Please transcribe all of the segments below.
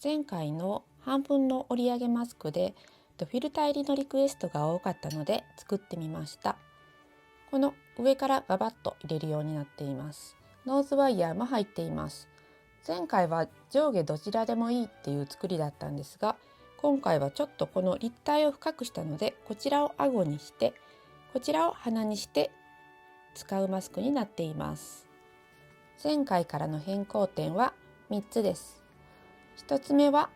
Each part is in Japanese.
前回の半分の折り上げマスクでフィルター入りのリクエストが多かったので作ってみました。この上からガバッと入れるようになっています。ノーズワイヤーも入っています。前回は上下どちらでもいいっていう作りだったんですが、今回はちょっとこの立体を深くしたので、こちらを顎にしてこちらを鼻にして使うマスクになっています。前回からの変更点は3つです。1つ目は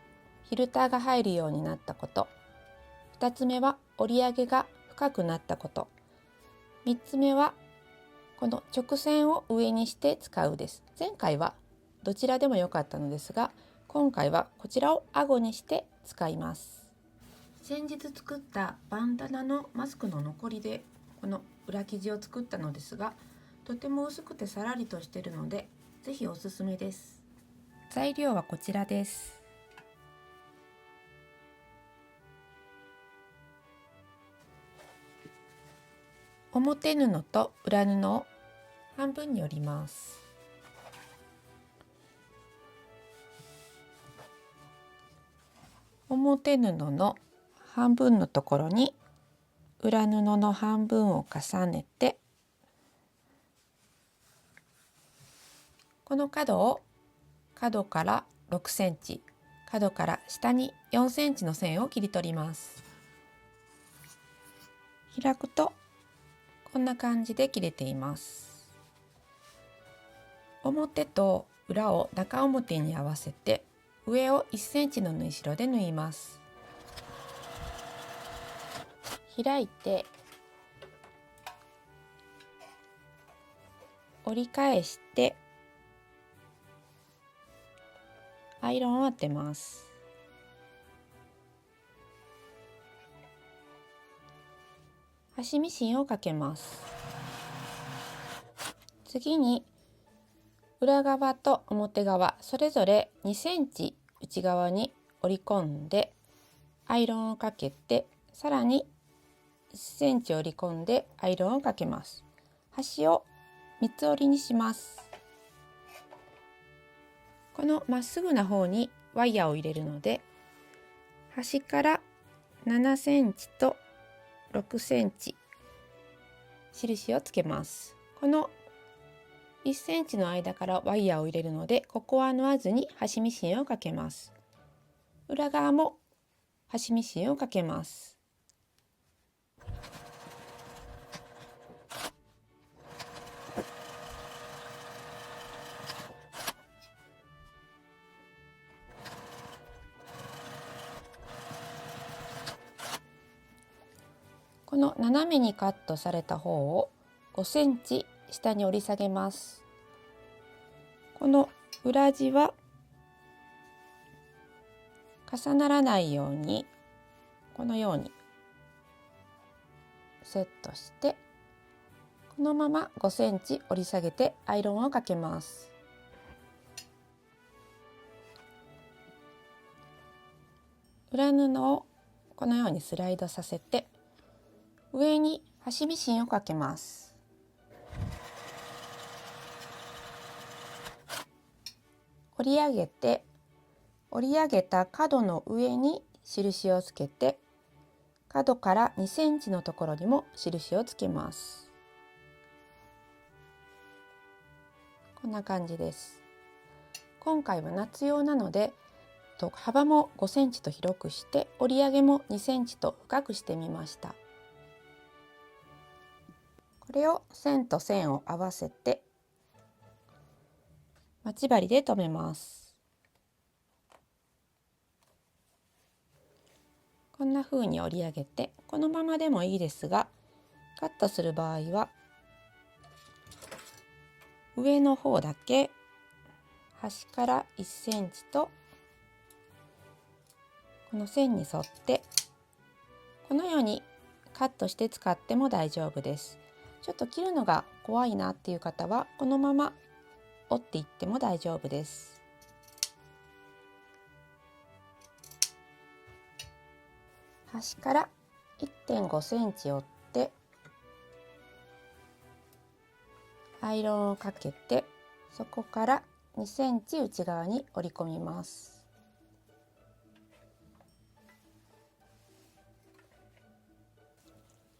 フィルターが入るようになったこと、2つ目は折り上げが深くなったこと、3つ目はこの直線を上にして使うです。前回はどちらでもよかったのですが、今回はこちらを顎にして使います。先日作ったバンダナのマスクの残りでこの裏生地を作ったのですが、とても薄くてさらりとしているのでぜひおすすめです。材料はこちらです。表布と裏布を半分に折ります。表布の半分のところに裏布の半分を重ねて、この角から6センチ、角から下に4センチの線を切り取ります。開くとこんな感じで切れています。表と裏を中表に合わせて上を1センチの縫い代で縫います。開いて折り返してアイロンを当てます。端ミシンをかけます。次に裏側と表側それぞれ2センチ内側に折り込んでアイロンをかけて、さらに1センチ折り込んでアイロンをかけます。端を三つ折りにします。このまっすぐな方にワイヤーを入れるので、端から7センチと6センチ印をつけます。この1センチの間からワイヤーを入れるので、ここは縫わずに端ミシンをかけます。裏側も端ミシンをかけます。この斜めにカットされた方を5センチ下に折り下げます。この裏地は重ならないようにこのようにセットして、このまま5センチ折り下げてアイロンをかけます。裏布をこのようにスライドさせて上に端ミシンをかけます。折り上げて折り上げた角の上に印をつけて、角から2センチのところにも印をつけます。こんな感じです。今回は夏用なので幅も5センチと広くして折り上げも2センチと深くしてみました。これを線と線を合わせて待ち針で留めます。こんな風に折り上げて、このままでもいいですが、カットする場合は上の方だけ端から1センチとこの線に沿ってこのようにカットして使っても大丈夫です。ちょっと切るのが怖いなっていう方はこのまま折っていっても大丈夫です。端から1.5センチ折ってアイロンをかけて、そこから2センチ内側に折り込みます。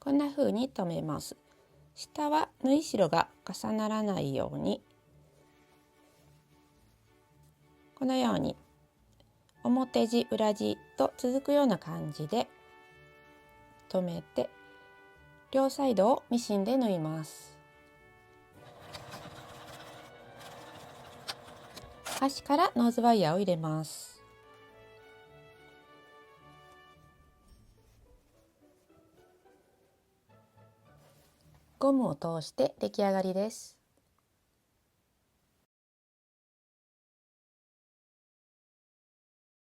こんな風に留めます。下は縫い代が重ならないように、このように表地裏地と続くような感じで留めて、両サイドをミシンで縫います。端からノーズワイヤーを入れます。ゴムを通して出来上がりです。